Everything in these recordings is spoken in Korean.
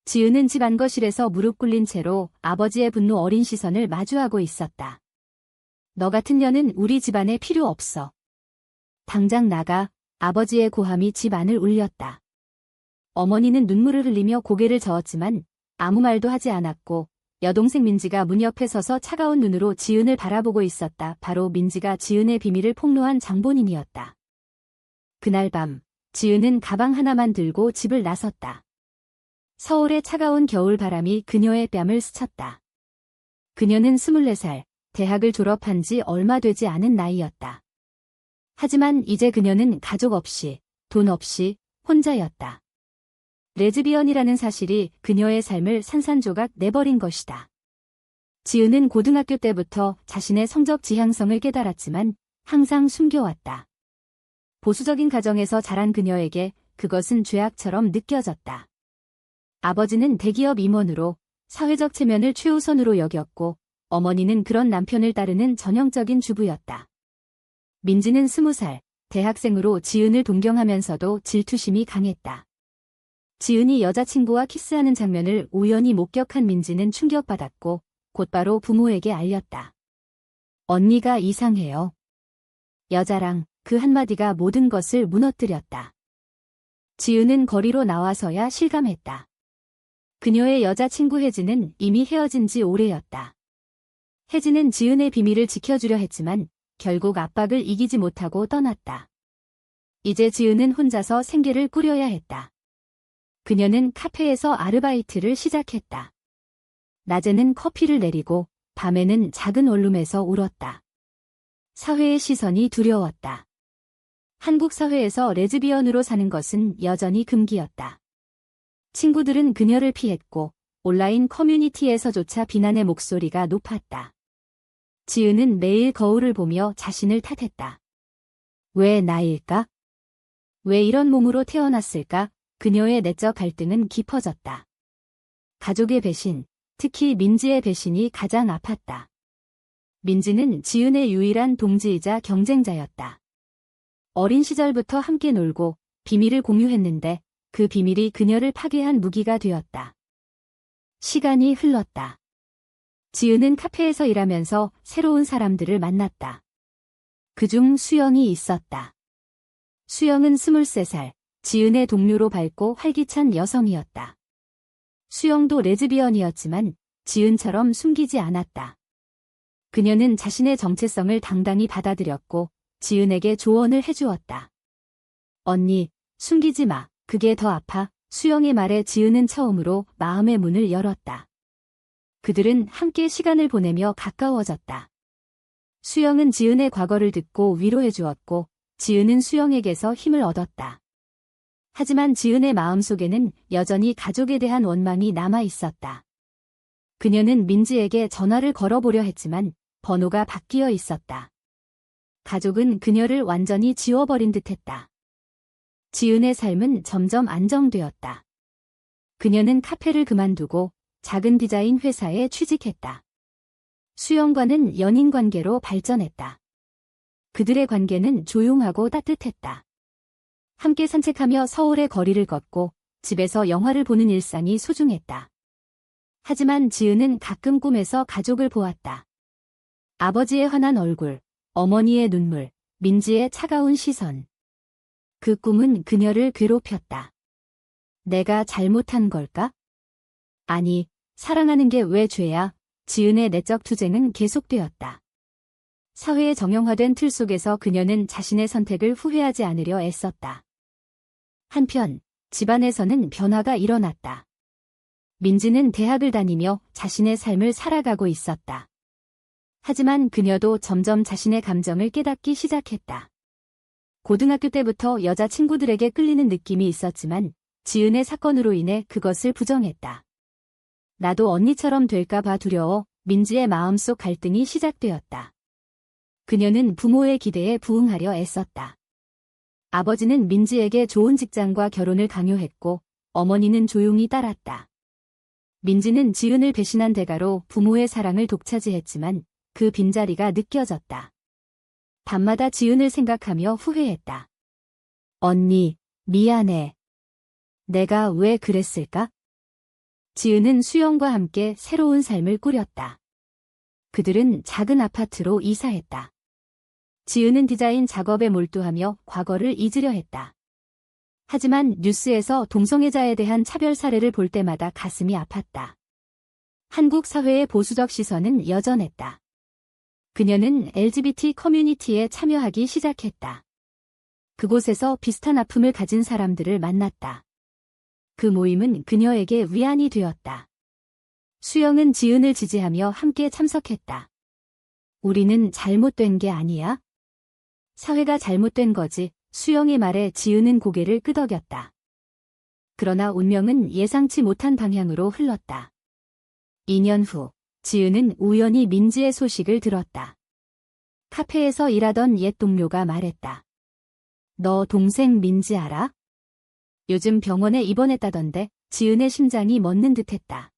지은은 집 안거실에서 무릎 꿇린 채로 아버지의 분노 어린 시선을 마주하고 있었다. 너 같은 년은 우리 집안에 필요 없어. 당장 나가. 아버지의 고함이 집 안을 울렸다. 어머니는 눈물을 흘리며 고개를 저었지만 아무 말도 하지 않았고 여동생 민지가 문 옆에 서서 차가운 눈으로 지은을 바라보고 있었다. 바로 민지가 지은의 비밀을 폭로한 장본인이었다. 그날 밤 지은은 가방 하나만 들고 집을 나섰다. 서울의 차가운 겨울 바람이 그녀의 뺨을 스쳤다. 그녀는 24살, 대학을 졸업한 지 얼마 되지 않은 나이였다. 하지만 이제 그녀는 가족 없이, 돈 없이 혼자였다. 레즈비언이라는 사실이 그녀의 삶을 산산조각 내버린 것이다. 지은은 고등학교 때부터 자신의 성적 지향성을 깨달았지만 항상 숨겨왔다. 보수적인 가정에서 자란 그녀에게 그것은 죄악처럼 느껴졌다. 아버지는 대기업 임원으로 사회적 체면을 최우선으로 여겼고 어머니는 그런 남편을 따르는 전형적인 주부였다. 민지는 20살, 대학생으로 지은을 동경하면서도 질투심이 강했다. 지은이 여자친구와 키스하는 장면을 우연히 목격한 민지는 충격받았고 곧바로 부모에게 알렸다. 언니가 이상해요. 여자랑 그 한마디가 모든 것을 무너뜨렸다. 지은은 거리로 나와서야 실감했다. 그녀의 여자친구 혜진은 이미 헤어진 지 오래였다. 혜진은 지은의 비밀을 지켜주려 했지만 결국 압박을 이기지 못하고 떠났다. 이제 지은은 혼자서 생계를 꾸려야 했다. 그녀는 카페에서 아르바이트를 시작했다. 낮에는 커피를 내리고 밤에는 작은 원룸에서 울었다. 사회의 시선이 두려웠다. 한국 사회에서 레즈비언으로 사는 것은 여전히 금기였다. 친구들은 그녀를 피했고 온라인 커뮤니티에서조차 비난의 목소리가 높았다. 지은은 매일 거울을 보며 자신을 탓했다. 왜 나일까? 왜 이런 몸으로 태어났을까? 그녀의 내적 갈등은 깊어졌다. 가족의 배신, 특히 민지의 배신이 가장 아팠다. 민지는 지은의 유일한 동지이자 경쟁자였다. 어린 시절부터 함께 놀고 비밀을 공유했는데 그 비밀이 그녀를 파괴한 무기가 되었다. 시간이 흘렀다. 지은은 카페에서 일하면서 새로운 사람들을 만났다. 그중 수영이 있었다. 수영은 23살, 지은의 동료로 밝고 활기찬 여성이었다. 수영도 레즈비언이었지만 지은처럼 숨기지 않았다. 그녀는 자신의 정체성을 당당히 받아들였고 지은에게 조언을 해주었다. 언니, 숨기지 마. 그게 더 아파. 수영의 말에 지은은 처음으로 마음의 문을 열었다. 그들은 함께 시간을 보내며 가까워졌다. 수영은 지은의 과거를 듣고 위로해 주었고 지은은 수영에게서 힘을 얻었다. 하지만 지은의 마음속에는 여전히 가족에 대한 원망이 남아 있었다. 그녀는 민지에게 전화를 걸어보려 했지만 번호가 바뀌어 있었다. 가족은 그녀를 완전히 지워버린 듯했다. 지은의 삶은 점점 안정되었다. 그녀는 카페를 그만두고 작은 디자인 회사에 취직했다. 수영과는 연인 관계로 발전했다. 그들의 관계는 조용하고 따뜻했다. 함께 산책하며 서울의 거리를 걷고 집에서 영화를 보는 일상이 소중했다. 하지만 지은은 가끔 꿈에서 가족을 보았다. 아버지의 환한 얼굴, 어머니의 눈물, 민지의 차가운 시선. 그 꿈은 그녀를 괴롭혔다. 내가 잘못한 걸까? 아니, 사랑하는 게 왜 죄야? 지은의 내적 투쟁은 계속되었다. 사회의 정형화된 틀 속에서 그녀는 자신의 선택을 후회하지 않으려 애썼다. 한편 집안에서는 변화가 일어났다. 민지는 대학을 다니며 자신의 삶을 살아가고 있었다. 하지만 그녀도 점점 자신의 감정을 깨닫기 시작했다. 고등학교 때부터 여자친구들에게 끌리는 느낌이 있었지만 지은의 사건으로 인해 그것을 부정했다. 나도 언니처럼 될까 봐 두려워. 민지의 마음속 갈등이 시작되었다. 그녀는 부모의 기대에 부응하려 애썼다. 아버지는 민지에게 좋은 직장과 결혼을 강요했고 어머니는 조용히 따랐다. 민지는 지은을 배신한 대가로 부모의 사랑을 독차지했지만 그 빈자리가 느껴졌다. 밤마다 지은을 생각하며 후회했다. 언니, 미안해. 내가 왜 그랬을까? 지은은 수영과 함께 새로운 삶을 꾸렸다. 그들은 작은 아파트로 이사했다. 지은은 디자인 작업에 몰두하며 과거를 잊으려 했다. 하지만 뉴스에서 동성애자에 대한 차별 사례를 볼 때마다 가슴이 아팠다. 한국 사회의 보수적 시선은 여전했다. 그녀는 LGBT 커뮤니티에 참여하기 시작했다. 그곳에서 비슷한 아픔을 가진 사람들을 만났다. 그 모임은 그녀에게 위안이 되었다. 수영은 지은을 지지하며 함께 참석했다. 우리는 잘못된 게 아니야? 사회가 잘못된 거지. 수영의 말에 지은은 고개를 끄덕였다. 그러나 운명은 예상치 못한 방향으로 흘렀다. 2년 후, 지은은 우연히 민지의 소식을 들었다. 카페에서 일하던 옛 동료가 말했다. 너 동생 민지 알아? 요즘 병원에 입원했다던데. 지은의 심장이 멎는 듯했다.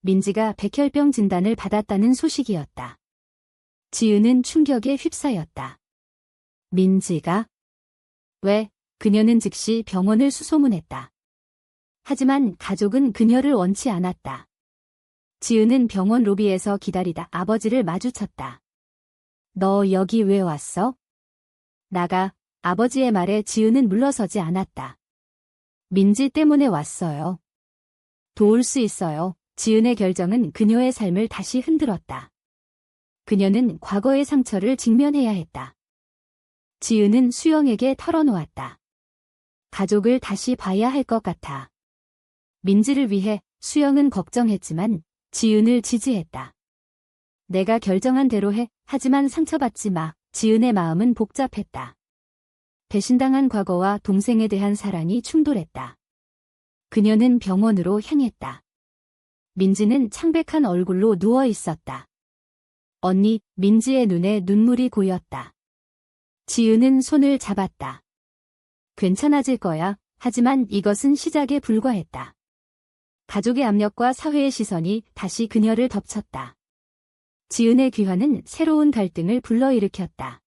민지가 백혈병 진단을 받았다는 소식이었다. 지은은 충격에 휩싸였다. 민지가? 왜? 그녀는 즉시 병원을 수소문했다. 하지만 가족은 그녀를 원치 않았다. 지은은 병원 로비에서 기다리다 아버지를 마주쳤다. 너 여기 왜 왔어? 나가. 아버지의 말에 지은은 물러서지 않았다. 민지 때문에 왔어요. 도울 수 있어요. 지은의 결정은 그녀의 삶을 다시 흔들었다. 그녀는 과거의 상처를 직면해야 했다. 지은은 수영에게 털어놓았다. 가족을 다시 봐야 할 것 같아. 민지를 위해 수영은 걱정했지만 지은을 지지했다. 내가 결정한 대로 해. 하지만 상처받지 마. 지은의 마음은 복잡했다. 배신당한 과거와 동생에 대한 사랑이 충돌했다. 그녀는 병원으로 향했다. 민지는 창백한 얼굴로 누워 있었다. 언니, 민지의 눈에 눈물이 고였다. 지은은 손을 잡았다. 괜찮아질 거야. 하지만 이것은 시작에 불과했다. 가족의 압력과 사회의 시선이 다시 그녀를 덮쳤다. 지은의 귀환은 새로운 갈등을 불러일으켰다.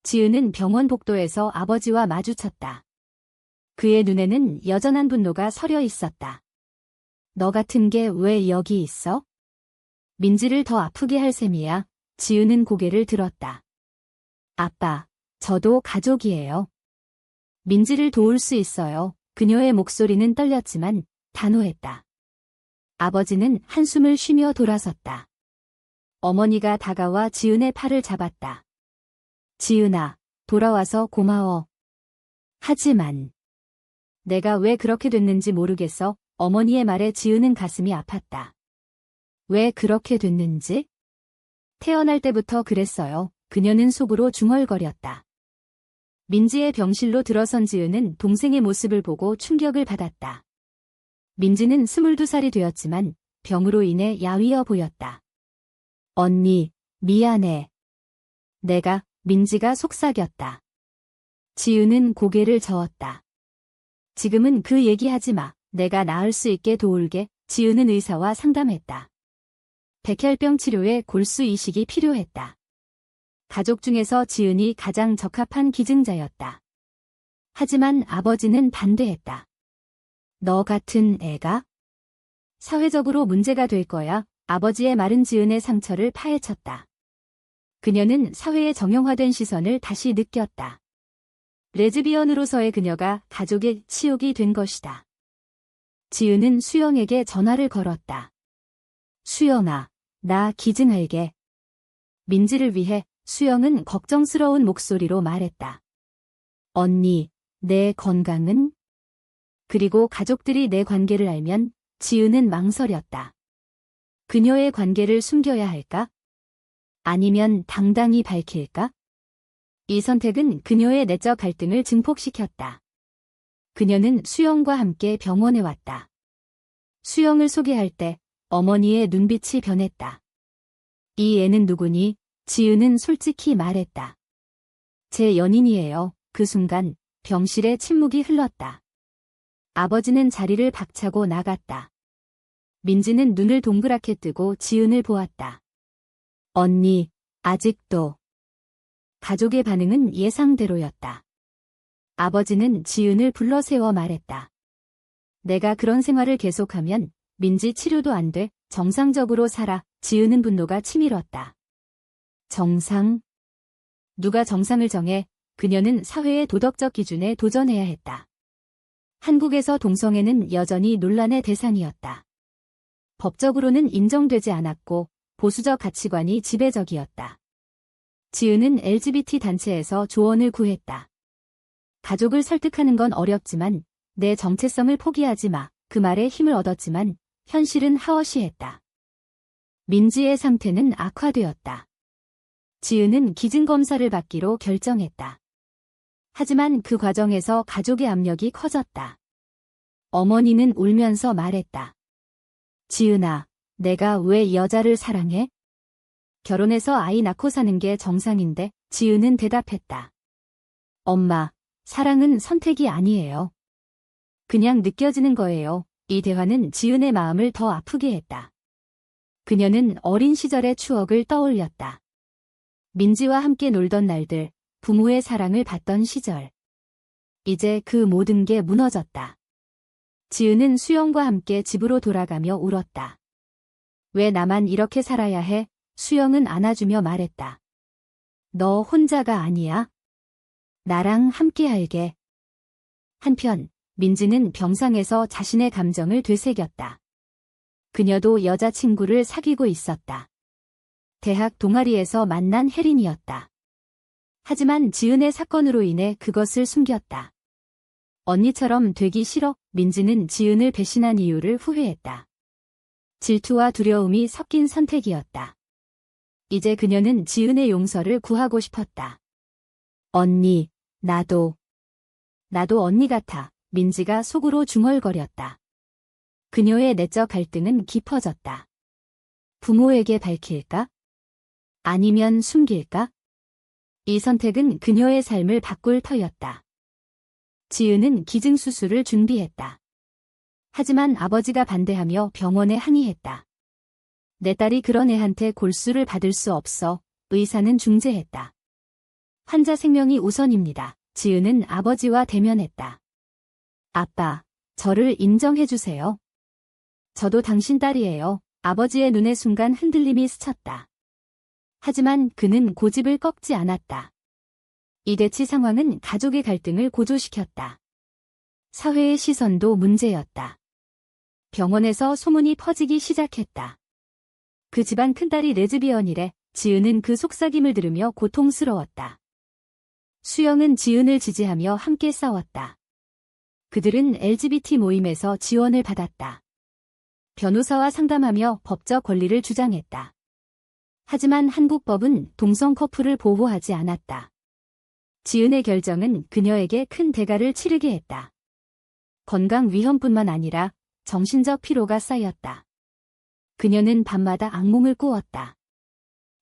지은은 병원 복도에서 아버지와 마주쳤다. 그의 눈에는 여전한 분노가 서려 있었다. 너 같은 게 왜 여기 있어? 민지를 더 아프게 할 셈이야. 지은은 고개를 들었다. 아빠, 저도 가족이에요. 민지를 도울 수 있어요. 그녀의 목소리는 떨렸지만 단호했다. 아버지는 한숨을 쉬며 돌아섰다. 어머니가 다가와 지은의 팔을 잡았다. 지은아, 돌아와서 고마워. 하지만 내가 왜 그렇게 됐는지 모르겠어. 어머니의 말에 지은은 가슴이 아팠다. 왜 그렇게 됐는지? 태어날 때부터 그랬어요. 그녀는 속으로 중얼거렸다. 민지의 병실로 들어선 지은은 동생의 모습을 보고 충격을 받았다. 민지는 22살이 되었지만 병으로 인해 야위어 보였다. 언니, 미안해. 민지가 속삭였다. 지은은 고개를 저었다. 지금은 그 얘기하지 마. 내가 나을 수 있게 도울게. 지은은 의사와 상담했다. 백혈병 치료에 골수 이식이 필요했다. 가족 중에서 지은이 가장 적합한 기증자였다. 하지만 아버지는 반대했다. 너 같은 애가? 사회적으로 문제가 될 거야. 아버지의 말은 지은의 상처를 파헤쳤다. 그녀는 사회의 정형화된 시선을 다시 느꼈다. 레즈비언으로서의 그녀가 가족의 치욕이 된 것이다. 지은은 수영에게 전화를 걸었다. 수영아, 나 기증할게. 민지를 위해. 수영은 걱정스러운 목소리로 말했다. 언니, 내 건강은? 그리고 가족들이 내 관계를 알면. 지은은 망설였다. 그녀의 관계를 숨겨야 할까? 아니면 당당히 밝힐까? 이 선택은 그녀의 내적 갈등을 증폭시켰다. 그녀는 수영과 함께 병원에 왔다. 수영을 소개할 때 어머니의 눈빛이 변했다. 이 애는 누구니? 지은은 솔직히 말했다. 제 연인이에요. 그 순간 병실에 침묵이 흘렀다. 아버지는 자리를 박차고 나갔다. 민지는 눈을 동그랗게 뜨고 지은을 보았다. 언니, 아직도. 가족의 반응은 예상대로였다. 아버지는 지은을 불러 세워 말했다. 내가 그런 생활을 계속하면 민지 치료도 안 돼. 정상적으로 살아. 지은은 분노가 치밀었다. 정상? 누가 정상을 정해? 그녀는 사회의 도덕적 기준에 도전해야 했다. 한국에서 동성애는 여전히 논란의 대상이었다. 법적으로는 인정되지 않았고 보수적 가치관이 지배적이었다. 지은은 LGBT 단체에서 조언을 구했다. 가족을 설득하는 건 어렵지만 내 정체성을 포기하지 마. 그 말에 힘을 얻었지만 현실은 하워시했다. 민지의 상태는 악화되었다. 지은은 기증검사를 받기로 결정했다. 하지만 그 과정에서 가족의 압력이 커졌다. 어머니는 울면서 말했다. 지은아, 내가 왜 여자를 사랑해? 결혼해서 아이 낳고 사는 게 정상인데. 지은은 대답했다. 엄마, 사랑은 선택이 아니에요. 그냥 느껴지는 거예요. 이 대화는 지은의 마음을 더 아프게 했다. 그녀는 어린 시절의 추억을 떠올렸다. 민지와 함께 놀던 날들, 부모의 사랑을 받던 시절. 이제 그 모든 게 무너졌다. 지은은 수영과 함께 집으로 돌아가며 울었다. 왜 나만 이렇게 살아야 해? 수영은 안아주며 말했다. 너 혼자가 아니야. 나랑 함께 할게. 한편 민지는 병상에서 자신의 감정을 되새겼다. 그녀도 여자친구를 사귀고 있었다. 대학 동아리에서 만난 혜린이었다. 하지만 지은의 사건으로 인해 그것을 숨겼다. 언니처럼 되기 싫어. 민지는 지은을 배신한 이유를 후회했다. 질투와 두려움이 섞인 선택이었다. 이제 그녀는 지은의 용서를 구하고 싶었다. 언니, 나도 언니 같아. 민지가 속으로 중얼거렸다. 그녀의 내적 갈등은 깊어졌다. 부모에게 밝힐까? 아니면 숨길까? 이 선택은 그녀의 삶을 바꿀 터였다. 지은은 기증수술을 준비했다. 하지만 아버지가 반대하며 병원에 항의했다. 내 딸이 그런 애한테 골수를 받을 수 없어. 의사는 중재했다. 환자 생명이 우선입니다. 지은은 아버지와 대면했다. 아빠, 저를 인정해주세요. 저도 당신 딸이에요. 아버지의 눈에 순간 흔들림이 스쳤다. 하지만 그는 고집을 꺾지 않았다. 이 대치 상황은 가족의 갈등을 고조시켰다. 사회의 시선도 문제였다. 병원에서 소문이 퍼지기 시작했다. 그 집안 큰딸이 레즈비언이래. 지은은 그 속삭임을 들으며 고통스러웠다. 수영은 지은을 지지하며 함께 싸웠다. 그들은 LGBT 모임에서 지원을 받았다. 변호사와 상담하며 법적 권리를 주장했다. 하지만 한국 법은 동성 커플을 보호하지 않았다. 지은의 결정은 그녀에게 큰 대가를 치르게 했다. 건강 위험뿐만 아니라 정신적 피로가 쌓였다. 그녀는 밤마다 악몽을 꾸었다.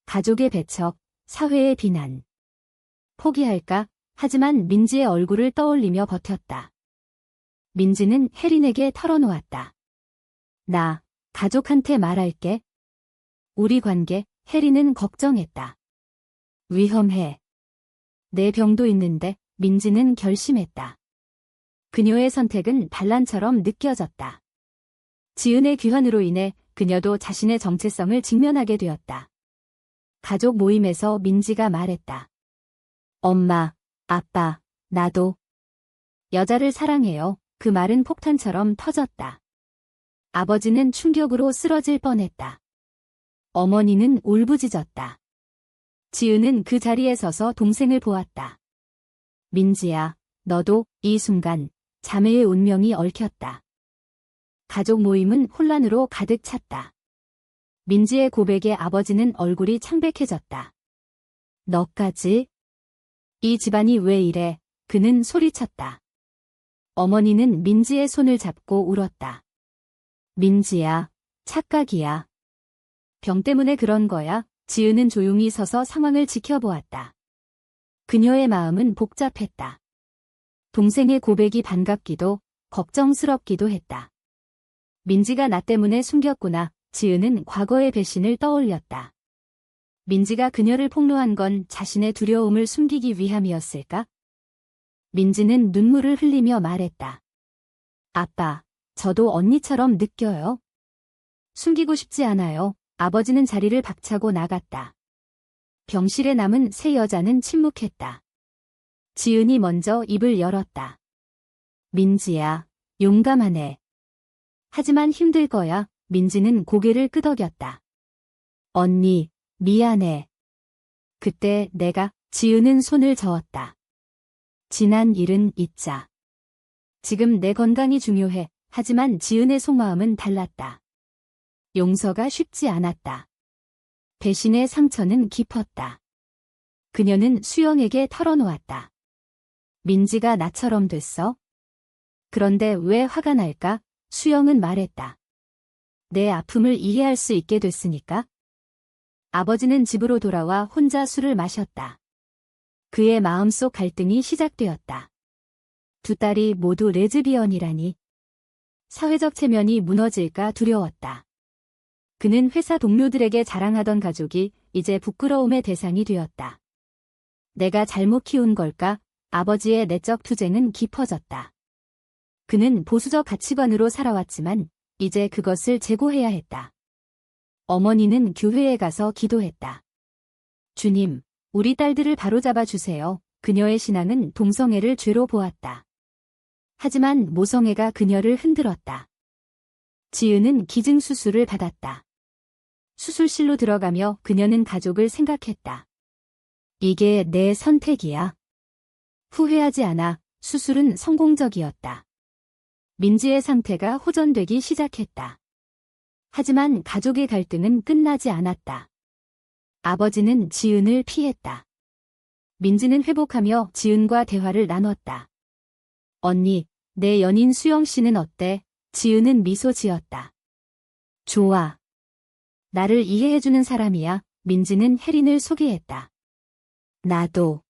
가족의 배척, 사회의 비난. 포기할까? 하지만 민지의 얼굴을 떠올리며 버텼다. 민지는 혜린에게 털어놓았다. 나, 가족한테 말할게. 우리 관계. 혜린은 걱정했다. 위험해. 내 병도 있는데. 민지는 결심했다. 그녀의 선택은 반란처럼 느껴졌다. 지은의 귀환으로 인해 그녀도 자신의 정체성을 직면하게 되었다. 가족 모임에서 민지가 말했다. 엄마, 아빠, 나도 여자를 사랑해요. 그 말은 폭탄처럼 터졌다. 아버지는 충격으로 쓰러질 뻔했다. 어머니는 울부짖었다. 지은은 그 자리에 서서 동생을 보았다. 민지야, 너도. 이 순간 자매의 운명이 얽혔다. 가족 모임은 혼란으로 가득 찼다. 민지의 고백에 아버지는 얼굴이 창백해졌다. 너까지? 이 집안이 왜 이래? 그는 소리쳤다. 어머니는 민지의 손을 잡고 울었다. 민지야, 착각이야. 병 때문에 그런 거야. 지은은 조용히 서서 상황을 지켜보았다. 그녀의 마음은 복잡했다. 동생의 고백이 반갑기도 걱정스럽기도 했다. 민지가 나 때문에 숨겼구나. 지은은 과거의 배신을 떠올렸다. 민지가 그녀를 폭로한 건 자신의 두려움을 숨기기 위함이었을까? 민지는 눈물을 흘리며 말했다. 아빠, 저도 언니처럼 느껴요. 숨기고 싶지 않아요. 아버지는 자리를 박차고 나갔다. 병실에 남은 세 여자는 침묵했다. 지은이 먼저 입을 열었다. 민지야, 용감하네. 하지만 힘들 거야. 민지는 고개를 끄덕였다. 언니, 미안해. 그때 내가 지은은 손을 저었다. 지난 일은 잊자. 지금 내 건강이 중요해. 하지만 지은의 속마음은 달랐다. 용서가 쉽지 않았다. 배신의 상처는 깊었다. 그녀는 수영에게 털어놓았다. 민지가 나처럼 됐어? 그런데 왜 화가 날까? 수영은 말했다. 내 아픔을 이해할 수 있게 됐으니까. 아버지는 집으로 돌아와 혼자 술을 마셨다. 그의 마음속 갈등이 시작되었다. 두 딸이 모두 레즈비언이라니. 사회적 체면이 무너질까 두려웠다. 그는 회사 동료들에게 자랑하던 가족이 이제 부끄러움의 대상이 되었다. 내가 잘못 키운 걸까? 아버지의 내적 투쟁은 깊어졌다. 그는 보수적 가치관으로 살아왔지만 이제 그것을 재고해야 했다. 어머니는 교회에 가서 기도했다. 주님, 우리 딸들을 바로잡아 주세요. 그녀의 신앙은 동성애를 죄로 보았다. 하지만 모성애가 그녀를 흔들었다. 지은은 기증수술을 받았다. 수술실로 들어가며 그녀는 가족을 생각했다. 이게 내 선택이야. 후회하지 않아. 수술은 성공적이었다. 민지의 상태가 호전되기 시작했다. 하지만 가족의 갈등은 끝나지 않았다. 아버지는 지은을 피했다. 민지는 회복하며 지은과 대화를 나눴다. 언니, 내 연인 수영 씨는 어때? 지은은 미소 지었다. 좋아. 나를 이해해주는 사람이야. 민지는 혜린을 소개했다. 나도.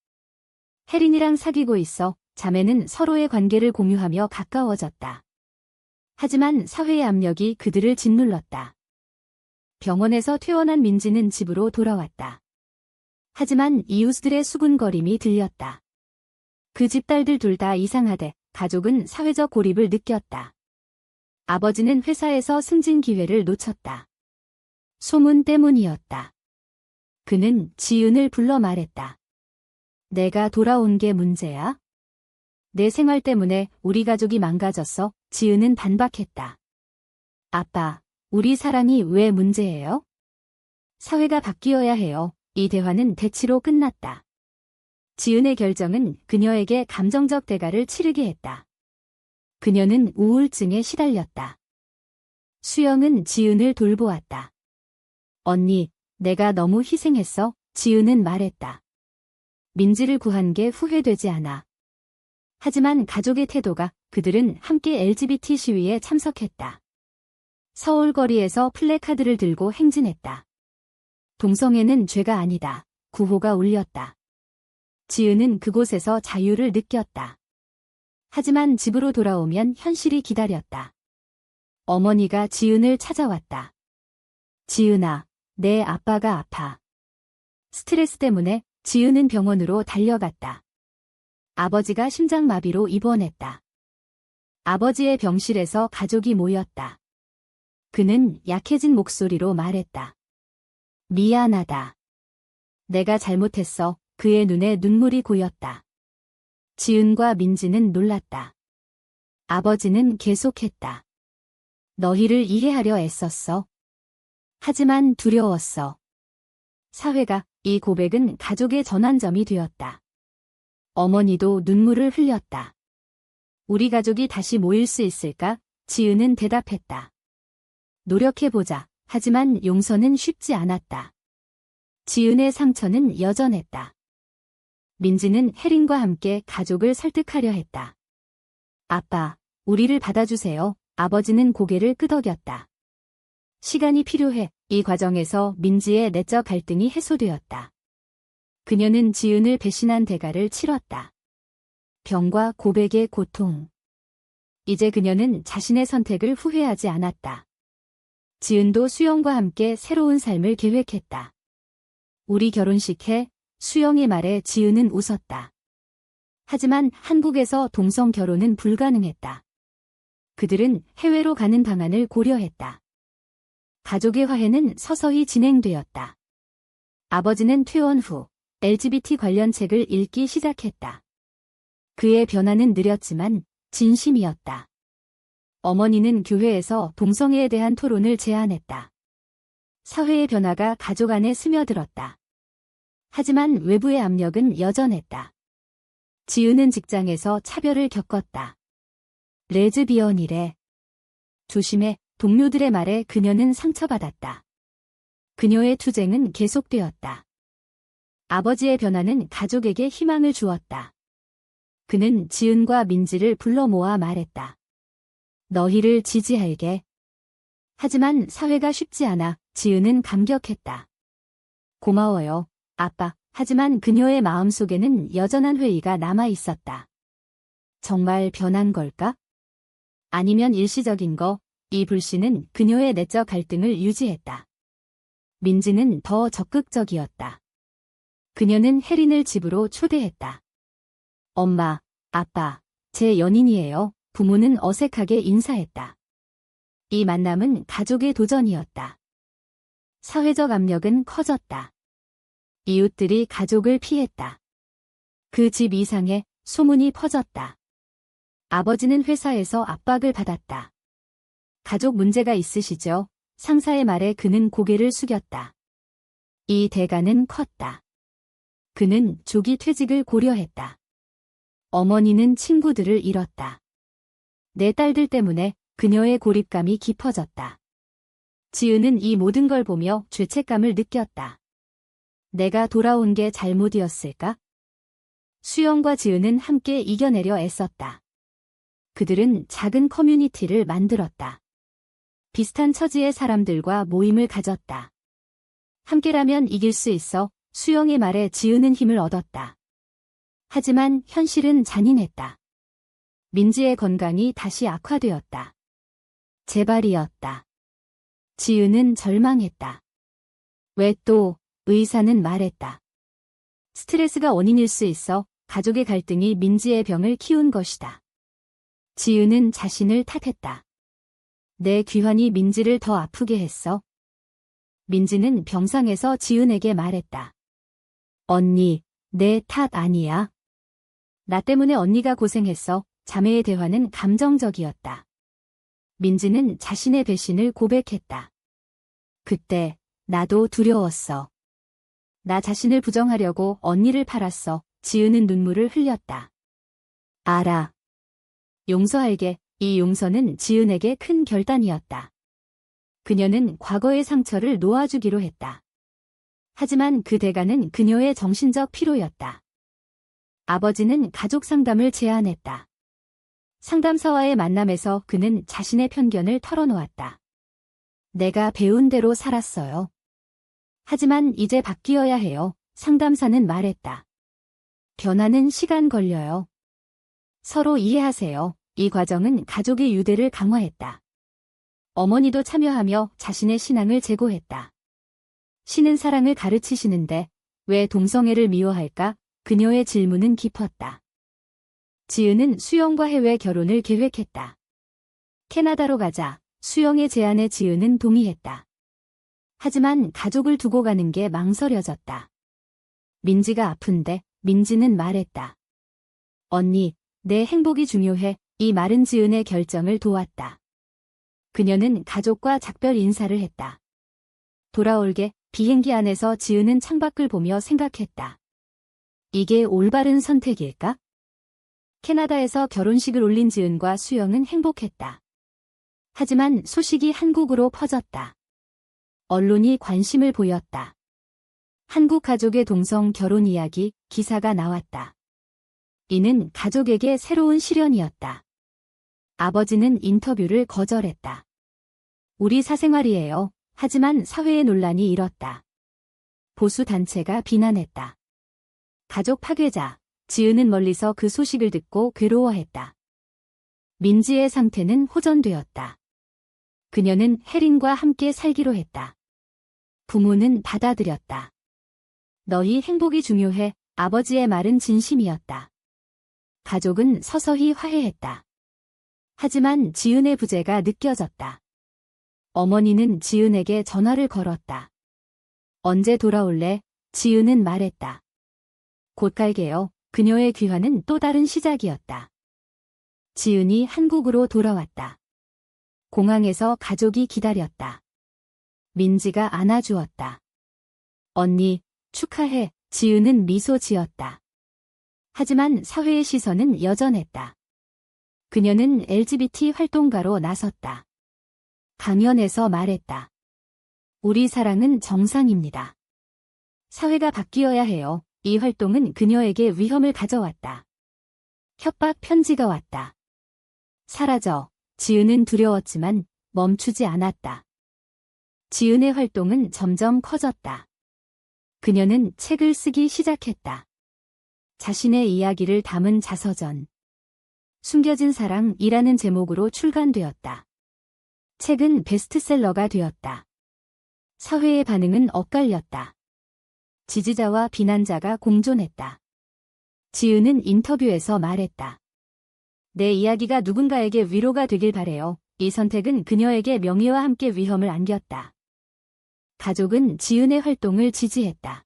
혜린이랑 사귀고 있어. 자매는 서로의 관계를 공유하며 가까워졌다. 하지만 사회의 압력이 그들을 짓눌렀다. 병원에서 퇴원한 민지는 집으로 돌아왔다. 하지만 이웃들의 수군거림이 들렸다. 그 집 딸들 둘 다 이상하대. 가족은 사회적 고립을 느꼈다. 아버지는 회사에서 승진 기회를 놓쳤다. 소문 때문이었다. 그는 지은을 불러 말했다. 내가 돌아온 게 문제야? 내 생활 때문에 우리 가족이 망가졌어. 지은은 반박했다. 아빠, 우리 사랑이 왜 문제예요? 사회가 바뀌어야 해요. 이 대화는 대치로 끝났다. 지은의 결정은 그녀에게 감정적 대가를 치르게 했다. 그녀는 우울증에 시달렸다. 수영은 지은을 돌보았다. 언니, 내가 너무 희생했어. 지은은 말했다. 민지를 구한 게 후회되지 않아. 하지만 가족의 태도가 그들은 함께 LGBT 시위에 참석했다. 서울 거리에서 플래카드를 들고 행진했다. 동성애는 죄가 아니다. 구호가 울렸다. 지은은 그곳에서 자유를 느꼈다. 하지만 집으로 돌아오면 현실이 기다렸다. 어머니가 지은을 찾아왔다. 지은아, 내 아빠가 아파. 스트레스 때문에 지은은 병원으로 달려갔다. 아버지가 심장마비로 입원했다. 아버지의 병실에서 가족이 모였다. 그는 약해진 목소리로 말했다. 미안하다. 내가 잘못했어. 그의 눈에 눈물이 고였다. 지은과 민지는 놀랐다. 아버지는 계속했다. 너희를 이해하려 애썼어. 하지만 두려웠어. 사회가 이 고백은 가족의 전환점이 되었다. 어머니도 눈물을 흘렸다. 우리 가족이 다시 모일 수 있을까? 지은은 대답했다. 노력해보자. 하지만 용서는 쉽지 않았다. 지은의 상처는 여전했다. 민지는 혜린과 함께 가족을 설득하려 했다. 아빠, 우리를 받아주세요. 아버지는 고개를 끄덕였다. 시간이 필요해. 이 과정에서 민지의 내적 갈등이 해소되었다. 그녀는 지은을 배신한 대가를 치렀다. 병과 고백의 고통. 이제 그녀는 자신의 선택을 후회하지 않았다. 지은도 수영과 함께 새로운 삶을 계획했다. 우리 결혼식 해? 수영의 말에 지은은 웃었다. 하지만 한국에서 동성 결혼은 불가능했다. 그들은 해외로 가는 방안을 고려했다. 가족의 화해는 서서히 진행되었다. 아버지는 퇴원 후 LGBT 관련 책을 읽기 시작했다. 그의 변화는 느렸지만 진심이었다. 어머니는 교회에서 동성애에 대한 토론을 제안했다. 사회의 변화가 가족 안에 스며들었다. 하지만 외부의 압력은 여전했다. 지은은 직장에서 차별을 겪었다. 레즈비언이래. 조심해. 동료들의 말에 그녀는 상처받았다. 그녀의 투쟁은 계속되었다. 아버지의 변화는 가족에게 희망을 주었다. 그는 지은과 민지를 불러 모아 말했다. 너희를 지지할게. 하지만 사회가 쉽지 않아. 지은은 감격했다. 고마워요, 아빠. 하지만 그녀의 마음속에는 여전한 회의가 남아 있었다. 정말 변한 걸까? 아니면 일시적인 거? 이 불씨는 그녀의 내적 갈등을 유지했다. 민지는 더 적극적이었다. 그녀는 혜린을 집으로 초대했다. 엄마, 아빠, 제 연인이에요. 부모는 어색하게 인사했다. 이 만남은 가족의 도전이었다. 사회적 압력은 커졌다. 이웃들이 가족을 피했다. 그 집 이상에 소문이 퍼졌다. 아버지는 회사에서 압박을 받았다. 가족 문제가 있으시죠? 상사의 말에 그는 고개를 숙였다. 이 대가는 컸다. 그는 조기 퇴직을 고려했다. 어머니는 친구들을 잃었다. 내 딸들 때문에 그녀의 고립감이 깊어졌다. 지은은 이 모든 걸 보며 죄책감을 느꼈다. 내가 돌아온 게 잘못이었을까? 수영과 지은은 함께 이겨내려 애썼다. 그들은 작은 커뮤니티를 만들었다. 비슷한 처지의 사람들과 모임을 가졌다. 함께라면 이길 수 있어. 수영의 말에 지은은 힘을 얻었다. 하지만 현실은 잔인했다. 민지의 건강이 다시 악화되었다. 재발이었다. 지은은 절망했다. 왜 또? 의사는 말했다. 스트레스가 원인일 수 있어. 가족의 갈등이 민지의 병을 키운 것이다. 지은은 자신을 탓했다. 내 귀환이 민지를 더 아프게 했어. 민지는 병상에서 지은에게 말했다. 언니, 내 탓 아니야. 나 때문에 언니가 고생했어. 자매의 대화는 감정적이었다. 민지는 자신의 배신을 고백했다. 그때 나도 두려웠어. 나 자신을 부정하려고 언니를 팔았어. 지은은 눈물을 흘렸다. 알아. 용서할게. 이 용서는 지은에게 큰 결단이었다. 그녀는 과거의 상처를 놓아주기로 했다. 하지만 그 대가는 그녀의 정신적 피로였다. 아버지는 가족 상담을 제안했다. 상담사와의 만남에서 그는 자신의 편견을 털어놓았다. 내가 배운 대로 살았어요. 하지만 이제 바뀌어야 해요. 상담사는 말했다. 변화는 시간 걸려요. 서로 이해하세요. 이 과정은 가족의 유대를 강화했다. 어머니도 참여하며 자신의 신앙을 제고했다. 신은 사랑을 가르치시는데 왜 동성애를 미워할까? 그녀의 질문은 깊었다. 지은은 수영과 해외 결혼을 계획했다. 캐나다로 가자. 수영의 제안에 지은은 동의했다. 하지만 가족을 두고 가는 게 망설여졌다. 민지가 아픈데 민지는 말했다. 언니, 내 행복이 중요해. 이 말은 지은의 결정을 도왔다. 그녀는 가족과 작별 인사를 했다. 돌아올게. 비행기 안에서 지은은 창밖을 보며 생각했다. 이게 올바른 선택일까? 캐나다에서 결혼식을 올린 지은과 수영은 행복했다. 하지만 소식이 한국으로 퍼졌다. 언론이 관심을 보였다. 한국 가족의 동성 결혼 이야기 기사가 나왔다. 이는 가족에게 새로운 시련이었다. 아버지는 인터뷰를 거절했다. 우리 사생활이에요. 하지만 사회의 논란이 일었다. 보수 단체가 비난했다. 가족 파괴자. 지은은 멀리서 그 소식을 듣고 괴로워했다. 민지의 상태는 호전되었다. 그녀는 혜린과 함께 살기로 했다. 부모는 받아들였다. 너희 행복이 중요해. 아버지의 말은 진심이었다. 가족은 서서히 화해했다. 하지만 지은의 부재가 느껴졌다. 어머니는 지은에게 전화를 걸었다. 언제 돌아올래? 지은은 말했다. 곧 갈게요. 그녀의 귀환은 또 다른 시작이었다. 지은이 한국으로 돌아왔다. 공항에서 가족이 기다렸다. 민지가 안아주었다. 언니, 축하해. 지은은 미소 지었다. 하지만 사회의 시선은 여전했다. 그녀는 LGBT 활동가로 나섰다. 강연에서 말했다. 우리 사랑은 정상입니다. 사회가 바뀌어야 해요. 이 활동은 그녀에게 위험을 가져왔다. 협박 편지가 왔다. 사라져. 지은은 두려웠지만 멈추지 않았다. 지은의 활동은 점점 커졌다. 그녀는 책을 쓰기 시작했다. 자신의 이야기를 담은 자서전. 숨겨진 사랑이라는 제목으로 출간되었다. 책은 베스트셀러가 되었다. 사회의 반응은 엇갈렸다. 지지자와 비난자가 공존했다. 지은은 인터뷰에서 말했다. 내 이야기가 누군가에게 위로가 되길 바래요. 이 선택은 그녀에게 명예와 함께 위험을 안겼다. 가족은 지은의 활동을 지지했다.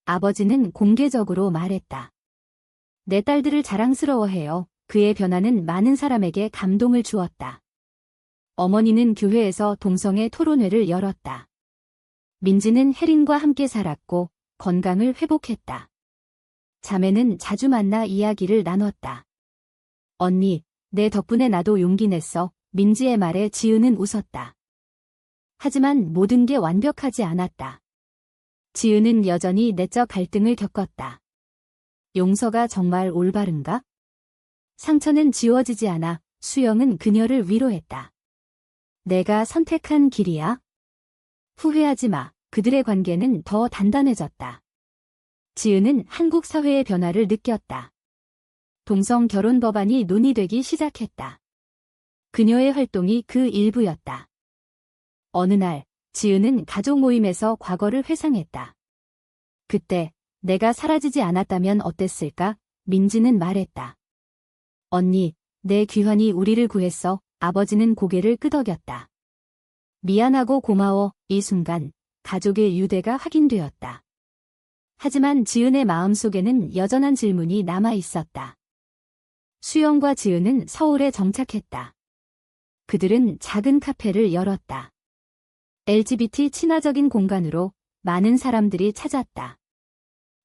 아버지는 공개적으로 말했다. 내 딸들을 자랑스러워해요. 그의 변화는 많은 사람에게 감동을 주었다. 어머니는 교회에서 동성애 토론회를 열었다. 민지는 혜린과 함께 살았고 건강을 회복했다. 자매는 자주 만나 이야기를 나눴다. 언니, 내 덕분에 나도 용기 냈어. 민지의 말에 지은은 웃었다. 하지만 모든 게 완벽하지 않았다. 지은은 여전히 내적 갈등을 겪었다. 용서가 정말 올바른가? 상처는 지워지지 않아. 수영은 그녀를 위로했다. 내가 선택한 길이야? 후회하지 마. 그들의 관계는 더 단단해졌다. 지은은 한국 사회의 변화를 느꼈다. 동성 결혼 법안이 논의되기 시작했다. 그녀의 활동이 그 일부였다. 어느 날, 지은은 가족 모임에서 과거를 회상했다. 그때, 내가 사라지지 않았다면 어땠을까? 민지는 말했다. 언니, 내 귀환이 우리를 구했어. 아버지는 고개를 끄덕였다. 미안하고 고마워. 이 순간, 가족의 유대가 확인되었다. 하지만 지은의 마음속에는 여전한 질문이 남아 있었다. 수영과 지은은 서울에 정착했다. 그들은 작은 카페를 열었다. LGBT 친화적인 공간으로 많은 사람들이 찾았다.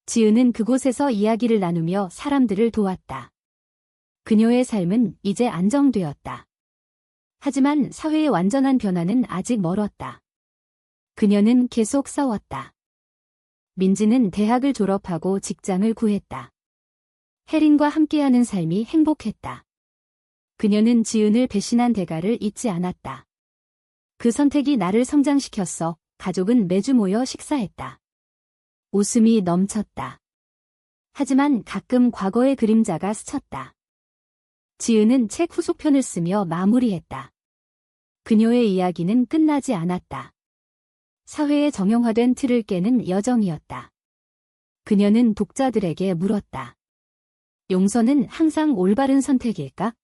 지은은 그곳에서 이야기를 나누며 사람들을 도왔다. 그녀의 삶은 이제 안정되었다. 하지만 사회의 완전한 변화는 아직 멀었다. 그녀는 계속 싸웠다. 민지는 대학을 졸업하고 직장을 구했다. 혜린과 함께하는 삶이 행복했다. 그녀는 지은을 배신한 대가를 잊지 않았다. 그 선택이 나를 성장시켰어. 가족은 매주 모여 식사했다. 웃음이 넘쳤다. 하지만 가끔 과거의 그림자가 스쳤다. 지은은 책 후속편을 쓰며 마무리했다. 그녀의 이야기는 끝나지 않았다. 사회의 정형화된 틀을 깨는 여정이었다. 그녀는 독자들에게 물었다. 용서는 항상 올바른 선택일까?